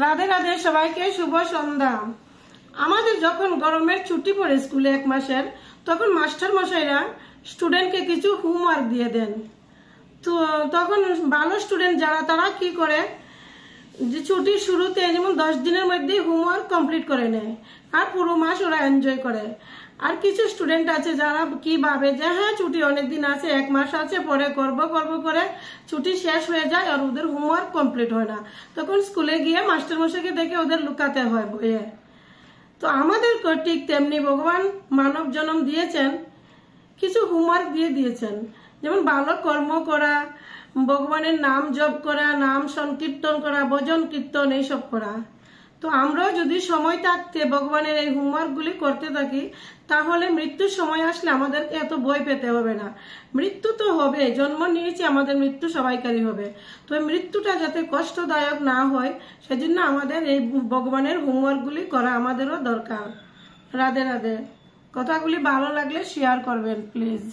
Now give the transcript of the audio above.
রাধে রাধে সবাইকে শুভ সন্ধ্যা। আমাদের যখন গরমের ছুটি পড়ে স্কুলে 1 মাসের, তখন মাস্টার মশাইরা স্টুডেন্টকে কিছু হোমওয়ার্ক দিয়ে দেন। তো তখন ভালো স্টুডেন্ট যারা তারা কি করে, যে ছুটির শুরুতে যেমন 10 দিনের মধ্যে হোমওয়ার্ক কমপ্লিট করে নেয় আর পুরো মাস ওরা এনজয় করে। আর কিছু স্টুডেন্ট আছে যারা কি ভাবে যে হ্যাঁ ছুটি অনেকদিন আছে, 1 মাস আছে, পরে করব করে ছুটি শেষ হয়ে যায় আর ওদের হোমওয়ার্ক কমপ্লিট হয় না। তখন স্কুলে গিয়ে মাস্টারমশাইকে দেখে ওদের লুকাতে হয় বইয়ে। তো আমাদের ঠিক তেমনি ভগবান মানব জন্ম দিয়েছেন, কিছু হোমওয়ার্ক দিয়ে দিয়েছেন, যেমন ভালো কর্ম করা, ভগবানের নাম জপ করা, নাম সংকীর্তন করা, ভজন কীর্তন এইসব করা। তো আমরাও যদি সময় থাকতে ভগবানের এই হোমওয়ার্কগুলি করতে থাকি, তাহলে মৃত্যুর সময় আসলে আমাদেরকে এত ভয় পেতে হবে না। মৃত্যু তো হবে, জন্ম নিয়েছি, আমাদের মৃত্যু সবাইকারই হবে। তো এই মৃত্যুটা যাতে কষ্টদায়ক না হয়, সেজন্য আমাদের এই ভগবানের হোমওয়ার্কগুলি করা আমাদেরও দরকার। রাধে রাধে। কথাগুলি ভালো লাগলে শেয়ার করবেন প্লিজ।